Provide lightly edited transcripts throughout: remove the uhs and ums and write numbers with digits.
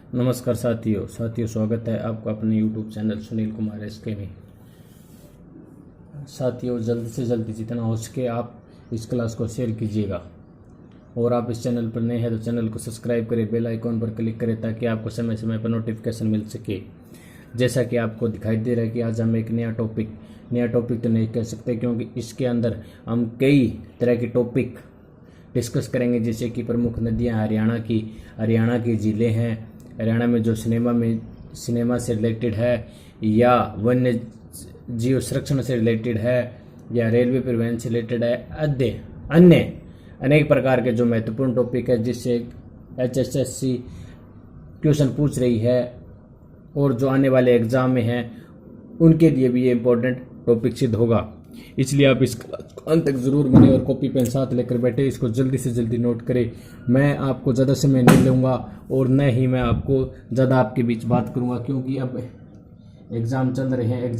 नमस्कार साथियों स्वागत है आपका अपने YouTube channel Sunil Kumar SK में। साथियों, जल्द से जल्द जितना हो सके आप इस क्लास को शेयर कीजिएगा और आप इस चैनल पर नए हैं तो चैनल को सब्सक्राइब करें, बेल आइकॉन पर क्लिक करें ताकि आपको समय समय पर नोटिफिकेशन मिल सके। जैसा कि आपको दिखाई दे रहा है कि आज हम एक नया टॉपिक तो नहीं कह सकते क्योंकि इसके अंदर हम कई तरह के टॉपिक डिस्कस करेंगे, जैसे कि प्रमुख नदियाँ हरियाणा की ज़िले हैं, हरियाणा में जो सिनेमा से रिलेटेड है या वन्य जीव संरक्षण से रिलेटेड है या रेलवे परिवहन से रिलेटेड है, अन्य अनेक प्रकार के जो महत्वपूर्ण टॉपिक है जिससे HSSC क्वेश्चन पूछ रही है और जो आने वाले एग्जाम में हैं उनके लिए भी ये इम्पोर्टेंट टॉपिक सिद्ध होगा। इसलिए आप इस अंत तक जरूर बने और कॉपी पेन साथ लेकर बैठे, इसको जल्दी से जल्दी नोट करें। मैं आपको ज़्यादा समय नहीं लूँगा और न ही मैं आपको ज़्यादा आपके बीच बात करूँगा क्योंकि अब एग्ज़ाम चल रहे हैं,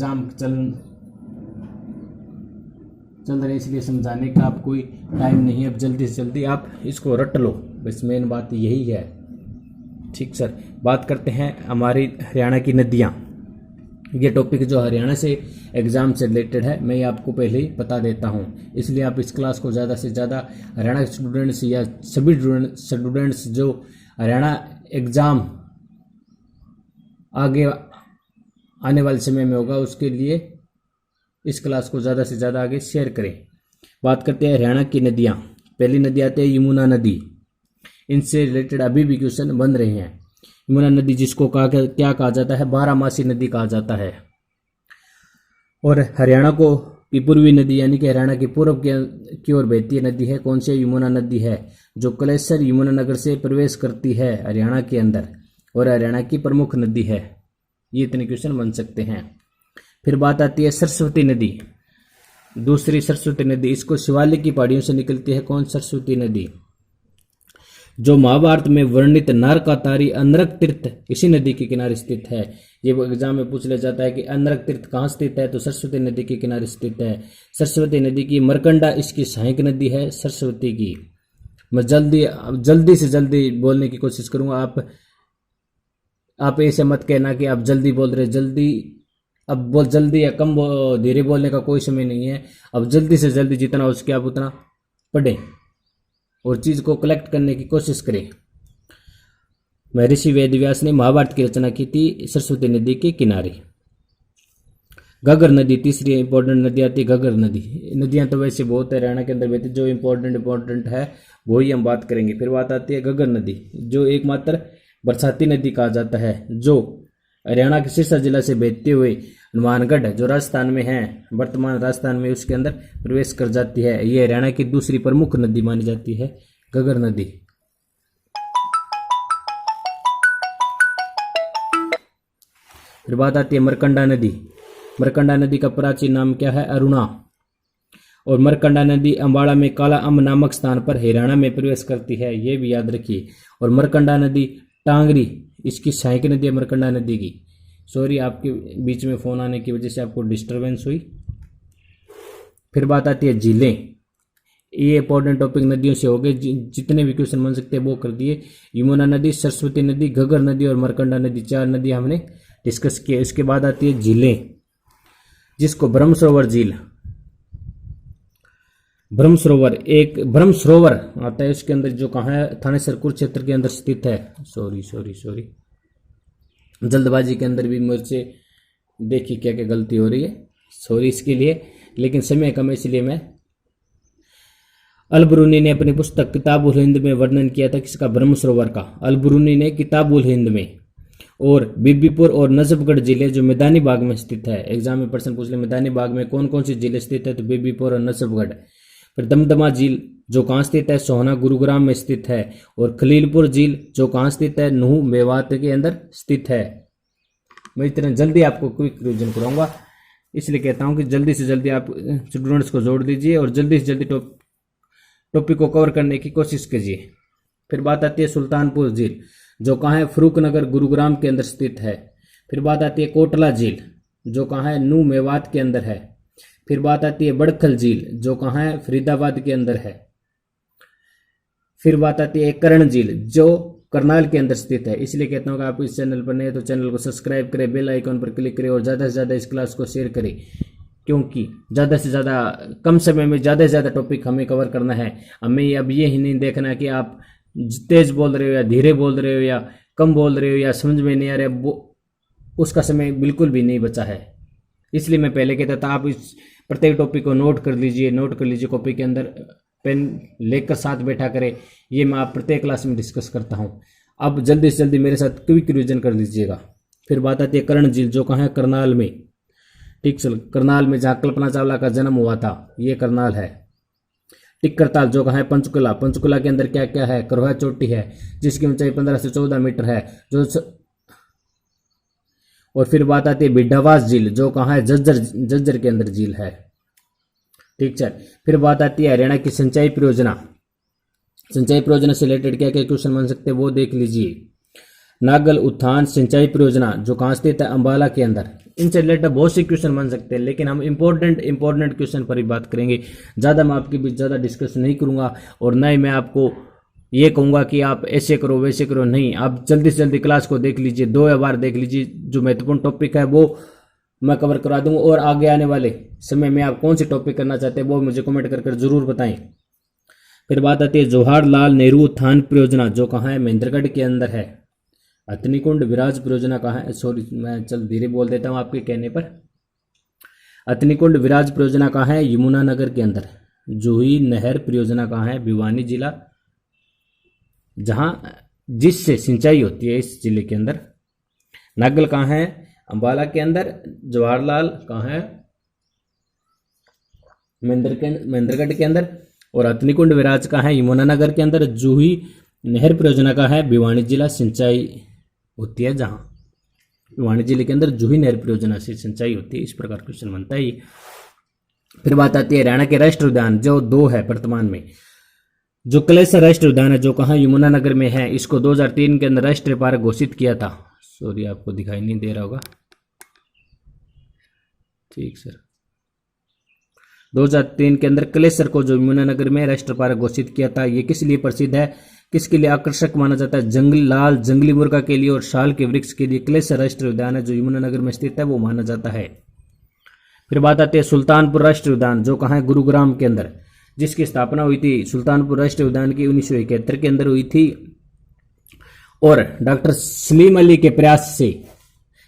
चल रहे इसलिए समझाने का आप कोई टाइम नहीं है। अब जल्दी से जल्दी आप इसको रट लो, बस मेन बात यही है। ठीक सर, बात करते हैं हमारी हरियाणा की नदियाँ। ये टॉपिक जो हरियाणा से एग्ज़ाम से रिलेटेड है मैं ये आपको पहले ही बता देता हूँ, इसलिए आप इस क्लास को ज़्यादा से ज़्यादा हरियाणा के स्टूडेंट्स या सभी स्टूडेंट्स जो हरियाणा एग्ज़ाम आगे आने वाले समय में होगा उसके लिए इस क्लास को ज़्यादा से ज़्यादा आगे शेयर करें। बात करते हैं हरियाणा की नदियाँ। पहली नदी आती है यमुना नदी। इनसे रिलेटेड अभी भी क्वेश्चन बन रहे हैं। यमुना नदी जिसको क्या कहा जाता है, बारहमासी नदी कहा जाता है। और हरियाणा को की पूर्वी नदी यानी कि हरियाणा की पूर्व की ओर बहती नदी है कौन सी? यमुना नदी है, जो कलेसर यमुनानगर से प्रवेश करती है हरियाणा के अंदर और हरियाणा की प्रमुख नदी है। ये इतने क्वेश्चन बन सकते हैं। फिर बात आती है सरस्वती नदी। दूसरी सरस्वती नदी, इसको शिवालिक की पहाड़ियों से निकलती है कौन? सरस्वती नदी, जो महाभारत में वर्णित नरकातारी अनरक तीर्थ इसी नदी के किनारे स्थित है। ये एग्जाम में पूछ लिया जाता है कि अनरक तीर्थ कहाँ स्थित है, तो सरस्वती नदी के किनारे स्थित है। सरस्वती नदी की मरकंडा इसकी सहायक नदी है सरस्वती की। मैं जल्दी से जल्दी बोलने की कोशिश करूंगा। आप ऐसे मत कहना कि आप जल्दी बोल रहे, जल्दी या कम धीरे बोलने का कोई समय नहीं है। अब जल्दी से जल्दी जितना हो सके आप उतना पढ़ें और चीज को कलेक्ट करने की कोशिश करें। महर्षि वेदव्यास ने महाभारत की रचना की थी सरस्वती नदी के किनारे। घग्गर नदी तीसरी इंपॉर्टेंट नदी आती है, घग्गर नदी। नदियां तो वैसे बहुत है हरियाणा के अंदर बहती, जो इंपॉर्टेंट है वही हम बात करेंगे। फिर बात आती है घग्गर नदी, जो एकमात्र बरसाती नदी कहा जाता है, जो हरियाणा के सिरसा जिला से बहते हुए हनुमानगढ़ जो राजस्थान में है, वर्तमान राजस्थान में, उसके अंदर प्रवेश कर जाती है। ये हरियाणा की दूसरी प्रमुख नदी मानी जाती है, घग्गर नदी। फिर बात आती है मरकंडा नदी। मरकंडा नदी का प्राचीन नाम क्या है? अरुणा। और मरकंडा नदी अंबाड़ा में काला अम्ब नामक स्थान पर हरियाणा में प्रवेश करती है, ये भी याद रखिए। और मरकंडा नदी टांगरी इसकी सहायक नदी है मरकंडा नदी की। सॉरी, आपके बीच में फोन आने की वजह से आपको डिस्टरबेंस हुई। फिर बात आती है झीलें। ये इंपॉर्टेंट टॉपिक नदियों से हो गए, जितने भी क्वेश्चन बन सकते हैं वो कर दिए। यमुना नदी, सरस्वती नदी, घग्गर नदी और मरकंडा नदी, 4 नदी हमने डिस्कस किए। इसके बाद आती है झीलें, जिसको ब्रह्म सरोवर आता है। उसके अंदर जो कहाँ है? थानेसर कुरुक्षेत्र के अंदर स्थित है। सॉरी, जल्दबाजी के अंदर भी मुझसे देखिए क्या क्या गलती हो रही है, सॉरी इसके लिए, लेकिन समय कम है इसलिए मैं। अल-बरूनी ने अपनी पुस्तक किताब उल हिंद में वर्णन किया था किसका? ब्रह्म सरोवर का। अल-बरूनी ने किताब उल हिंद में। और बीबीपुर और नजफगढ़ जिले जो मैदानी बाग में स्थित है, एग्जाम में प्रश्न पूछ ले मैदानी बाग में कौन कौन से जिले स्थित है, तो बीबीपुर और नजफगढ़। फिर दमदमा झील जो कहाँ स्थित है? सोहना गुरुग्राम में स्थित है। और खलीलपुर झील जो कहाँ स्थित है? नूह मेवात के अंदर स्थित है। मैं इतना जल्दी आपको क्विक रिवीजन कराऊंगा, इसलिए कहता हूँ कि जल्दी से जल्दी आप स्टूडेंट्स को जोड़ दीजिए और जल्दी से जल्दी टॉपिक को कवर करने की कोशिश कीजिए। फिर बात आती है सुल्तानपुर झील, जो कहाँ है? फरूखनगर गुरुग्राम के अंदर स्थित है। फिर बात आती है कोटला झील, जो कहाँ है? नूह मेवात के अंदर है। फिर बात आती है बड़खल झील, जो कहाँ है? फरीदाबाद के अंदर है। फिर बात आती है कर्ण झील, जो करनाल के अंदर स्थित है। इसलिए कहता हूँ कि आप इस चैनल पर नए तो चैनल को सब्सक्राइब करें, बेल आइकन पर क्लिक करें और ज़्यादा से ज़्यादा इस क्लास को शेयर करें, क्योंकि ज़्यादा से ज़्यादा कम समय में ज़्यादा से ज़्यादा टॉपिक हमें कवर करना है। हमें अब ये ही नहीं देखना कि आप तेज बोल रहे हो या धीरे बोल रहे हो या कम बोल रहे हो या समझ में नहीं आ रहा है, वो उसका समय बिल्कुल भी नहीं बचा है। इसलिए मैं पहले कहता था आप इस प्रत्येक टॉपिक को नोट कर लीजिए कॉपी के अंदर, पेन लेकर साथ बैठा करें। ये मैं आप प्रत्येक क्लास में डिस्कस करता हूँ। अब जल्दी से जल्दी मेरे साथ क्विक रिवीजन कर लीजिएगा। फिर बात आती है कर्ण झील, जो कहाँ है, करनाल में। ठीक चल, करनाल में जहाँ कल्पना चावला का जन्म हुआ था, ये करनाल है। टिक्कर ताल, जो कहाँ है, पंचकुला। पंचकुला के अंदर क्या क्या है, करोहा चोटी है जिसकी ऊंचाई 15 से 14 मीटर है और फिर बात आती है बिड्ढावास झील, जो कहाँ है, झज्जर के अंदर झील है। ठीक चल, फिर बात आती है हरियाणा की सिंचाई परियोजना। सिंचाई परियोजना से रिलेटेड क्या क्या क्वेश्चन बन सकते हैं वो देख लीजिए। नागल उत्थान सिंचाई परियोजना, जो कहाँ स्थित है, अंबाला के अंदर। इनसे रिलेटेड बहुत से क्वेश्चन बन सकते हैं, लेकिन हम इंपॉर्टेंट क्वेश्चन पर ही बात करेंगे। ज़्यादा मैं आपके बीच ज़्यादा डिस्कस नहीं करूंगा और न ही मैं आपको ये कहूँगा कि आप ऐसे करो वैसे करो, नहीं। आप जल्दी से जल्दी क्लास को देख लीजिए, 2 बार देख लीजिए। जो महत्वपूर्ण टॉपिक है वो मैं कवर करा दूंगा और आगे आने वाले समय में आप कौन से टॉपिक करना चाहते हैं वो मुझे कमेंट कर जरूर बताएं। फिर बात आती है जवाहरलाल नेहरू उत्थान परियोजना, जो कहाँ है, महेंद्रगढ़ के अंदर है। अतनीकुंड विराज परियोजना कहाँ है, सॉरी मैं चल धीरे बोल देता हूँ आपके कहने पर। अतनीकुंड विराज परियोजना कहाँ है, यमुनानगर के अंदर। जूही नहर परियोजना कहाँ है, भिवानी जिला, जहाँ जिससे सिंचाई होती है इस जिले के अंदर। नागल कहाँ है, अंबाला के अंदर। जवाहरलाल कहाँ है, महेंद्रगढ़ के अंदर। और अतनीकुंड विराज कहाँ है, यमुनानगर के अंदर। जूही नहर परियोजना का है, भिवानी जिला, सिंचाई होती है जहाँ भिवानी जिले के अंदर जूही नहर परियोजना से सिंचाई होती है। इस प्रकार क्वेश्चन बनता है ये। फिर बात आती है हरियाणा के राष्ट्रीय उद्यान, जो 2 है वर्तमान में। जो कलेसर राष्ट्रीय उद्यान है, जो कहाँ, यमुनानगर में है। इसको 2003 के अंदर राष्ट्रीय पार्क घोषित किया था। सॉरी आपको दिखाई नहीं दे रहा होगा, ठीक सर। 2003 के अंदर कलेसर को जो यमुनानगर में राष्ट्रीय पार्क घोषित किया था। ये किस लिए प्रसिद्ध है, किसके लिए आकर्षक माना जाता है, लाल जंगली मुर्गा के लिए और शाल के वृक्ष के लिए कलेसर राष्ट्रीय उद्यान है जो यमुनानगर में स्थित है वो माना जाता है। फिर बात आती है सुल्तानपुर राष्ट्रीय उद्यान, जो कहाँ है, गुरुग्राम के अंदर, जिसकी स्थापना हुई थी सुल्तानपुर राष्ट्रीय उद्यान की 1971 के अंदर हुई थी और डॉक्टर सलीम अली के प्रयास से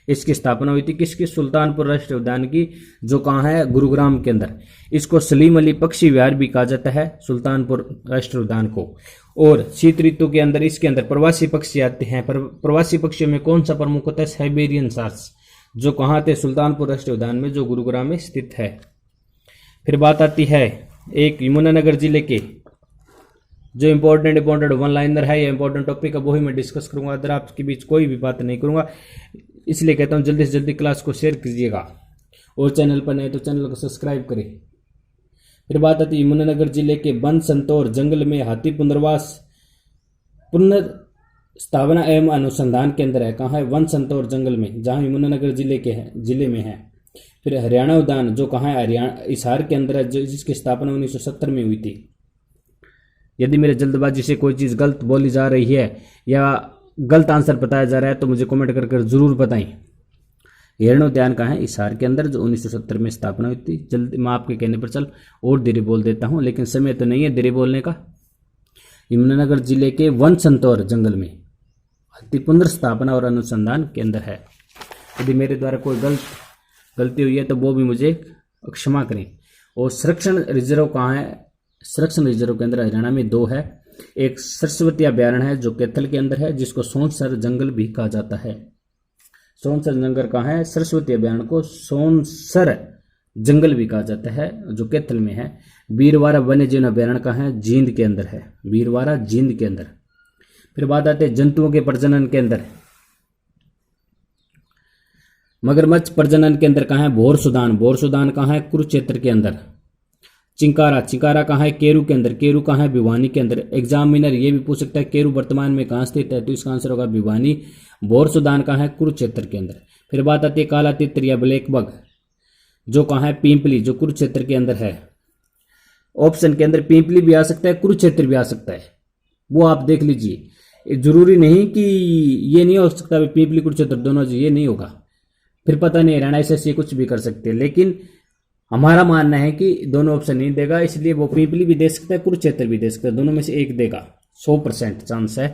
इसकी स्थापना हुई थी। किसकी, सुल्तानपुर राष्ट्रीय उद्यान की, जो कहाँ है, गुरुग्राम के अंदर। इसको सलीम अली पक्षी विहार भी कहा जाता है, सुल्तानपुर राष्ट्रीय उद्यान को। और शीत ऋतु के अंदर इसके अंदर प्रवासी पक्षी आते हैं। प्रवासी पक्षियों में कौन सा प्रमुख होता है, साइबेरियन सार्स, जो कहाँ थे, सुल्तानपुर राष्ट्रीय उद्यान में, जो गुरुग्राम में स्थित है। फिर बात आती है एक यमुनानगर जिले के जो इंपॉर्टेंट 1 लाइनर है या इंपॉर्टेंट टॉपिक है, वही मैं डिस्कस करूंगा। अदर आपके बीच कोई भी बात नहीं करूंगा, इसलिए कहता हूं जल्दी से जल्दी क्लास को शेयर कीजिएगा और चैनल पर नए तो चैनल को सब्सक्राइब करें। फिर बात आती है यमुनानगर जिले के वन संतोर जंगल में हाथी पुनर्वास पुनर्स्थापना एवं अनुसंधान केंद्र है। कहाँ है, वन संतोर जंगल में, जहाँ यमुनानगर जिले में है। फिर हरियाणा उद्यान, जो कहाँ है, हरियाणा हिसार के अंदर है, जिसकी स्थापना 1970 में हुई थी। यदि मेरे जल्दबाजी से कोई चीज़ गलत बोली जा रही है या गलत आंसर बताया जा रहा है तो मुझे कमेंट कर जरूर बताएं। हरियाणा उद्यान कहाँ है, हिसार के अंदर, जो 1970 में स्थापना हुई थी। जल्दी मैं आपके कहने पर चल और धीरे बोल देता हूँ, लेकिन समय तो नहीं है धीरे बोलने का। यमुनानगर जिले के वन संतोर जंगल में हाथी पुनर्स्थापना और अनुसंधान केंद्र है। यदि मेरे द्वारा कोई गलती हुई है तो वो भी मुझे क्षमा करें। और संरक्षण रिजर्व कहाँ है, संरक्षण रिजर्व के अंदर हरियाणा में 2 है। एक सरस्वती अभ्यारण्य है जो कैथल के अंदर है, जिसको सोनसर जंगल भी कहा जाता है। सोनसर जंगल कहाँ है, सरस्वती अभ्यारण्य को सोनसर जंगल भी कहा जाता है, जो कैथल में है। बीरवारा वन्य जीवन अभ्यारण्य कहाँ है, जींद के अंदर है, बीरवारा जींद के अंदर। फिर बात आती है जंतुओं के प्रजनन के अंदर। मगरमच्छ प्रजनन के अंदर कहाँ है, भोरसुदान कहाँ है, कुरुक्षेत्र के अंदर। चिंकारा कहाँ है, केरू के अंदर, केरू कहाँ है, भिवानी के अंदर। एग्जामिनर ये भी पूछ सकता है केरू वर्तमान में कहाँ स्थित है, तो इसका आंसर होगा भिवानी। भोरसुदान कहाँ है, कुरुक्षेत्र के अंदर। फिर बात आती है काला तितर या ब्लैक बग, जो कहाँ है, पिंपली, जो कुरुक्षेत्र के अंदर है। ऑप्शन के अंदर पिंपली भी आ सकता है, कुरुक्षेत्र भी आ सकता है, वो आप देख लीजिए। जरूरी नहीं कि ये नहीं हो सकता पीपली कुरुक्षेत्र दोनों, ये नहीं होगा, फिर पता नहीं हरियाणा एसएससी कुछ भी कर सकते हैं। लेकिन हमारा मानना है कि दोनों ऑप्शन नहीं देगा, इसलिए वो पीपली भी दे सकता है, कुरुक्षेत्र भी दे सकता है, दोनों में से एक देगा, 100% चांस है।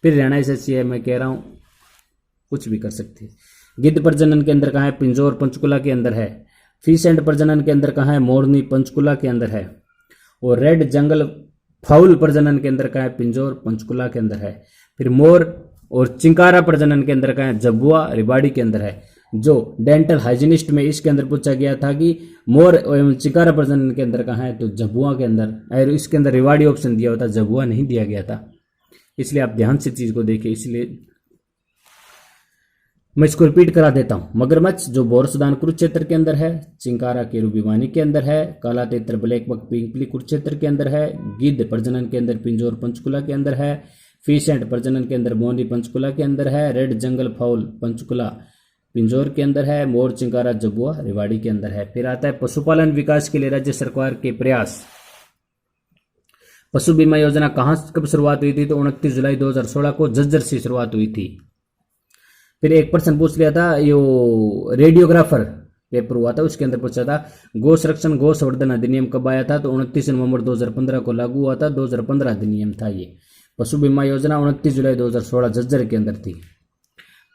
फिर हरियाणा एसएससी है, मैं कह रहा हूँ कुछ भी कर सकते हैं। गिद्ध प्रजनन के अंदर कहाँ है? पिंजौर पंचकुला के अंदर है। फिश एंड प्रजनन के अंदर कहाँ है? मोरनी पंचकुला के अंदर है। और रेड जंगल फाउल प्रजनन के अंदर कहाँ है? पिंजौर पंचकुला के अंदर है। फिर मोर और चिंकारा प्रजनन के अंदर कहाँ है? जबुआ रेवाड़ी के अंदर है। जो डेंटल हाइजीनिस्ट में इसके अंदर पूछा गया था कि मोर एवं चिंकारा प्रजनन के अंदर कहाँ है, तो जबुआ के अंदर, और इसके अंदर रेवाड़ी ऑप्शन दिया हुआ था, जबुआ नहीं दिया गया था। इसलिए आप ध्यान से चीज को देखिए। इसलिए मैं इसको रिपीट करा देता हूं। मगरमच्छ जो बोरसदान कुरुक्षेत्र के अंदर है, चिंकारा केरू भिवानी के अंदर है, काला तेतर ब्लैक बक पिंपली कुरुक्षेत्र के अंदर है, गिद्ध प्रजनन के अंदर पिंजौर पंचकुला के अंदर है, फिश एंड प्रजनन के अंदर मोरनी पंचकुला के अंदर है, रेड जंगल फाउल पंचकुला पिंजौर के अंदर है, मोर चिंकारा जबुआ रेवाड़ी के अंदर है। फिर आता है पशुपालन विकास के लिए राज्य सरकार के प्रयास। पशु बीमा योजना कहां कब शुरुआत हुई थी? तो 29 जुलाई 2016 को झज्जर से शुरुआत हुई थी। फिर एक प्रश्न पूछ लिया था, यो रेडियोग्राफर पेपर हुआ था, उसके अंदर पूछा था गौ संरक्षण गौ संवर्धन अधिनियम कब आया था? तो 29 नवंबर 2015 को लागू हुआ था, 2015 अधिनियम था ये। पशु बीमा योजना 29 जुलाई 2016 झज्जर के अंदर थी।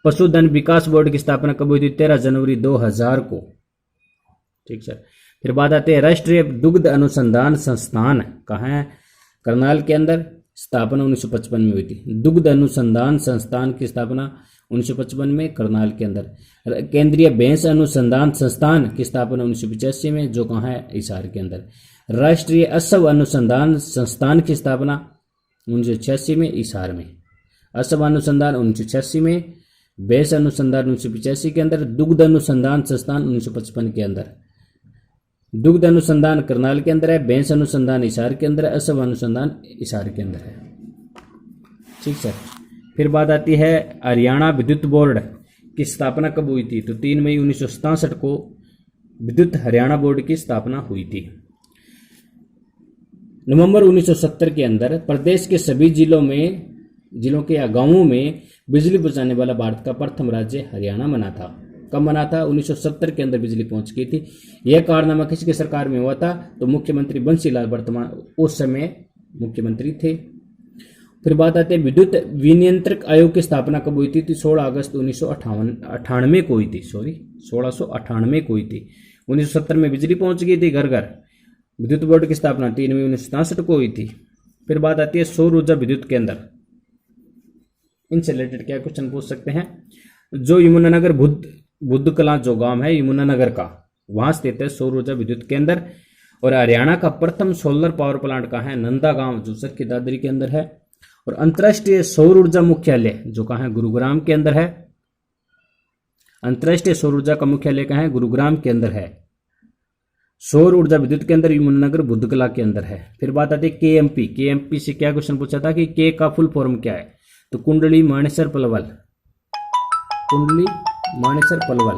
पशुधन विकास बोर्ड की स्थापना कब हुई थी? 13 जनवरी 2000 को। ठीक सर। फिर बात आती है राष्ट्रीय दुग्ध अनुसंधान संस्थान कहाँ है? करनाल के अंदर। स्थापना 1955 में हुई थी। दुग्ध अनुसंधान संस्थान की स्थापना 1955 में करनाल के अंदर। केंद्रीय भैंस अनुसंधान संस्थान की स्थापना 1985 में, जो कहाँ है? हिसार के अंदर। राष्ट्रीय असव अनुसंधान संस्थान की स्थापना 1986 में, हिसार में। असव अनुसंधान 1986 में, भैंस अनुसंधान 1985 के अंदर, दुग्ध अनुसंधान संस्थान 1955 के अंदर। दुग्ध अनुसंधान करनाल के अंदर है, भैंस अनुसंधान हिसार के अंदर है, असव अनुसंधान हिसार के अंदर है। ठीक सर। फिर बात आती है हरियाणा विद्युत बोर्ड की स्थापना कब हुई थी? तो 3 मई 1967 को विद्युत हरियाणा बोर्ड की स्थापना हुई थी। नवंबर 1970 के अंदर प्रदेश के सभी जिलों के या गांवों में बिजली पहुंचाने वाला भारत का प्रथम राज्य हरियाणा बना था। कब बना था? 1970 के अंदर बिजली पहुंच गई थी। यह कारनामा किसकी सरकार में हुआ था? तो मुख्यमंत्री बंसीलाल वर्तमान उस समय मुख्यमंत्री थे। फिर बात आती है विद्युत विनियंत्रक आयोग की स्थापना कब हुई थी? तो 16 अगस्त 1998 को हुई थी। 1698 को हुई थी। 1970 में बिजली पहुंच गई थी घर घर। विद्युत बोर्ड की स्थापना 3 मई 1967 को हुई थी। फिर बात आती है सौर ऊर्जा विद्युत केंद्र। इनसे रिलेटेड क्या क्वेश्चन पूछ सकते हैं? जो यमुनानगर बुद्ध कला जो गांव है यमुनानगर का, वहां स्थित है सौर ऊर्जा विद्युत केंद्र। और हरियाणा का प्रथम सोलर पावर प्लांट कहाँ है? नंदा गांव जो सर दादरी के अंदर है। और अंतर्राष्ट्रीय सौर ऊर्जा मुख्यालय जो कहाँ है? गुरुग्राम के अंदर है। अंतर्राष्ट्रीय सौर ऊर्जा का मुख्यालय कहाँ है? गुरुग्राम के अंदर है। सौर ऊर्जा विद्युत केंद्र यमुनानगर बुद्धकला के अंदर है। फिर बात आती है केएमपी। केएमपी से क्या क्वेश्चन पूछा था कि के का फुल फॉर्म क्या है? तो कुंडली मानेसर पलवल। कुंडली मानेसर पलवल।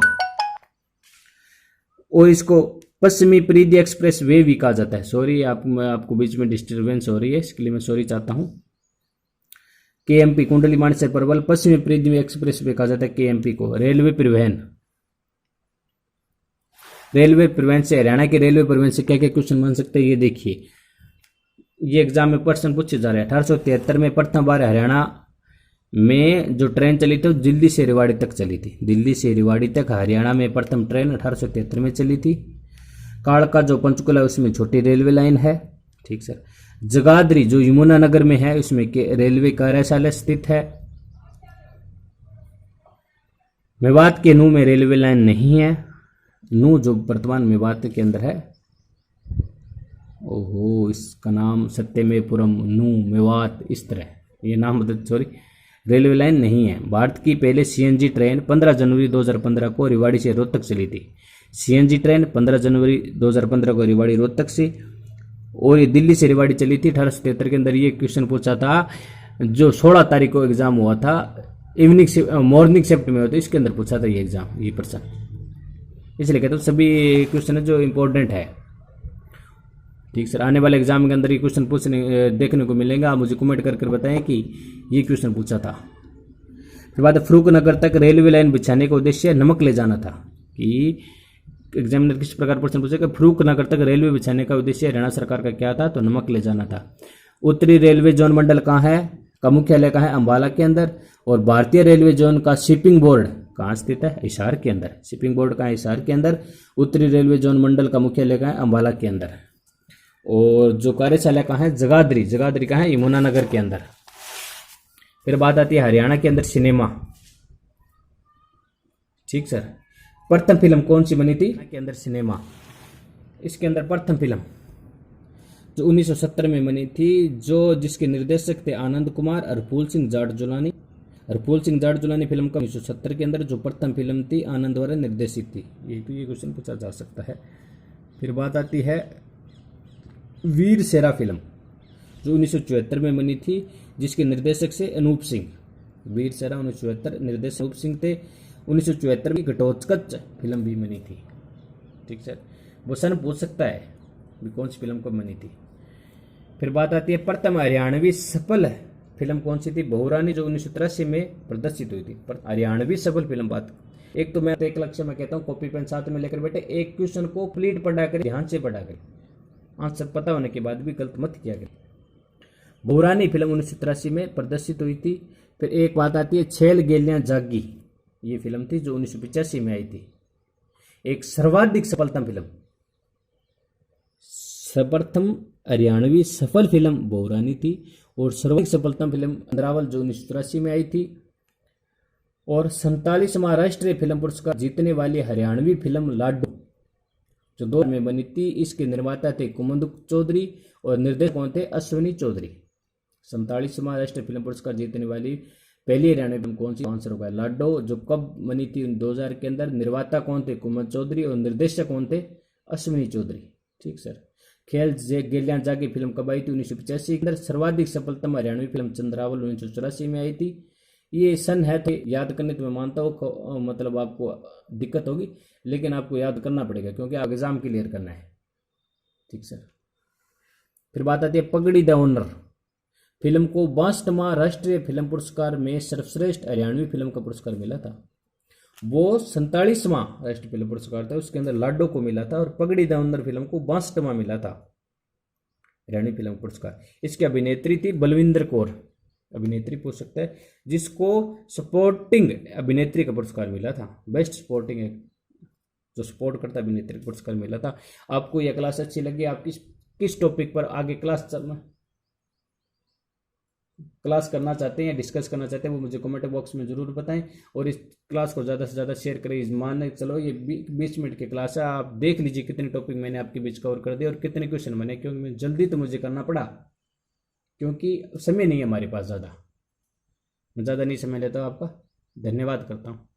और इसको पश्चिमी परिधि एक्सप्रेस वे भी कहा जाता है। सॉरी, आपको बीच में डिस्टर्बेंस हो रही है, इसके लिए मैं सॉरी चाहता हूं। केएमपी कुंडली मानेसर पलवल पश्चिमी परिधि एक्सप्रेस वे कहा जाता है केएमपी को। रेलवे परिवहन। रेलवे परिवहन से हरियाणा के रेलवे परिवहन से क्या क्या क्वेश्चन बन सकते हैं ये देखिए। ये एग्जाम में प्रश्न पूछे जा रहे हैं। 1873 में प्रथम बार हरियाणा में जो ट्रेन चली थी वो दिल्ली से रेवाड़ी तक चली थी। दिल्ली से रेवाड़ी तक हरियाणा में प्रथम ट्रेन 1873 में चली थी। कालका जो पंचकुला उसमें छोटी रेलवे लाइन है। ठीक सर। जगाधरी जो यमुनानगर में है उसमें रेलवे कार्यशाला स्थित है। मेवात के नू में रेलवे लाइन नहीं है। नू जो वर्तमान मेवात के अंदर है, ओहो इसका नाम सत्यमेपुरम नू मेवात, इस तरह ये नाम सॉरी रेलवे लाइन नहीं है। भारत की पहले सीएनजी ट्रेन 15 जनवरी 2015 को रेवाड़ी से रोहतक चली थी। सीएनजी ट्रेन 15 जनवरी 2015 को रेवाड़ी रोहतक से, और ये दिल्ली से रेवाड़ी चली थी 1873 के अंदर। ये क्वेश्चन पूछा था जो 16 तारीख को एग्जाम हुआ था, मॉर्निंग शिफ्ट में हुआ था, इसके अंदर पूछा था ये एग्जाम, ये प्रश्न। इसलिए कहते हैं सभी क्वेश्चन जो इंपॉर्टेंट है। ठीक सर, आने वाले एग्जाम के अंदर ये क्वेश्चन पूछने देखने को मिलेंगे, आप मुझे कमेंट करके बताएं कि ये क्वेश्चन पूछा था। फिर बात है फरूखनगर तक रेलवे लाइन बिछाने का उद्देश्य नमक ले जाना था, कि एग्जामिनर किस प्रकार प्रश्न पूछेगा, फरूखनगर तक रेलवे बिछाने का उद्देश्य हरियाणा सरकार का क्या था, तो नमक ले जाना था। उत्तरी रेलवे जोन मंडल कहाँ है, का मुख्यालय कहाँ है, अंबाला के अंदर। और भारतीय रेलवे जोन का शिपिंग बोर्ड कहाँ स्थित है, हिसार के अंदर। शिपिंग बोर्ड कहाँ है, हिसार के अंदर। उत्तरी रेलवे जोन मंडल का मुख्यालय कहाँ है, अंबाला के अंदर। और जो कार्यशाला कहाँ है, जगाधरी, जगाधरी कहाँ है, यमुनानगर के अंदर। फिर बात आती है हरियाणा के अंदर सिनेमा, ठीक सर। प्रथम फिल्म कौन सी बनी थी के अंदर सिनेमा, इसके अंदर प्रथम फिल्म जो 1970 में बनी थी, जो जिसके निर्देशक थे आनंद कुमार, हरफूल सिंह जाटजुलानी। हरफूल सिंह जाटजुलानी फिल्म का 1970 के अंदर जो प्रथम फिल्म थी आनंद द्वारा निर्देशित थी। ये क्वेश्चन पूछा जा सकता है। फिर बात आती है वीर शेरा फिल्म जो 1974 में बनी थी, जिसके निर्देशक से अनूप सिंह। वीर शेरा 1974, निर्देशक अनूप सिंह थे। 1974 में घटोत्कच फिल्म भी बनी थी, ठीक सर। वो सन पूछ सकता है भी कौन सी फिल्म कब बनी थी। फिर बात आती है प्रथम हरियाणवी सफल फिल्म कौन सी थी, बहुरानी जो 1983 में प्रदर्शित हुई थी। हरियाणवी सफल फिल्म बात, एक तो मैं एक लक्ष्य में कहता हूँ कॉपी पेन साथ में लेकर बैठे, एक क्वेश्चन को प्लीट पढ़ा कर ध्यान से पढ़ा कर, आंसर पता होने के बाद भी गलत मत किया गया। बहुरानी फिल्म 1983 में प्रदर्शित हुई थी। फिर एक बात आती है छेल गेलियां जागी, ये फिल्म थी जो 1985 में आई थी। एक सर्वाधिक सफलतम फिल्म, सर्वप्रथम हरियाणवी सफल फिल्म बहुरानी थी, और सर्वाधिक सफलतम फिल्म अंद्रावल जो 1983 में आई थी। और 47वां राष्ट्रीय फिल्म पुरस्कार जीतने वाली हरियाणवी फिल्म लाडो जो 2000 में बनी थी, इसके निर्माता थे कुमुद चौधरी और निर्देशक कौन थे, अश्विनी चौधरी। 47वां राष्ट्रीय फिल्म पुरस्कार जीतने वाली पहली हरियाणवी फिल्म कौन सी, आंसर होगा लाडो, जो कब बनी थी 2000 के अंदर। निर्माता कौन थे, कुमुद चौधरी, और निर्देशक कौन थे, अश्विनी चौधरी, ठीक सर। खेल गेलियां जागी फिल्म कब आई थी, 1985 के अंदर। सर्वाधिक सफलतम हरियाणवी फिल्म चंद्रावल 1984 में आई थी। ये सन है तो याद करने तो मैं मानता हूँ मतलब आपको दिक्कत होगी, लेकिन आपको याद करना पड़ेगा क्योंकि आप एग्जाम क्लियर करना है, ठीक सर। फिर बात आती है पगड़ी द ओनर फिल्म को 62वां राष्ट्रीय फिल्म पुरस्कार में सर्वश्रेष्ठ हरियाणवी फिल्म का पुरस्कार मिला था। वो 47वां राष्ट्रीय फिल्म पुरस्कार था, उसके अंदर लाडो को मिला था, और पगड़ी द ओनर फिल्म को 62वां मिला था हरियाणवी फिल्म पुरस्कार। इसकी अभिनेत्री थी बलविंदर कौर, अभिनेत्री पूछ सकता है, जिसको सपोर्टिंग अभिनेत्री का पुरस्कार मिला था, बेस्ट सपोर्टिंग जो सपोर्ट करता अभिनेत्री का पुरस्कार मिला था। आपको यह क्लास अच्छी लगी, आप किस टॉपिक पर आगे क्लास करना चाहते हैं या डिस्कस करना चाहते हैं, वो मुझे कमेंट बॉक्स में जरूर बताएं। और इस क्लास को ज़्यादा से ज़्यादा शेयर करें। मान चलो ये 20 मिनट की क्लास है, आप देख लीजिए कितने टॉपिक मैंने आपके बीच कवर कर दिए और कितने क्वेश्चन बने, क्योंकि मैं जल्दी तो मुझे करना पड़ा क्योंकि समय नहीं है हमारे पास ज़्यादा। मैं ज़्यादा नहीं समय लेता हूँ आपका, धन्यवाद करता हूँ।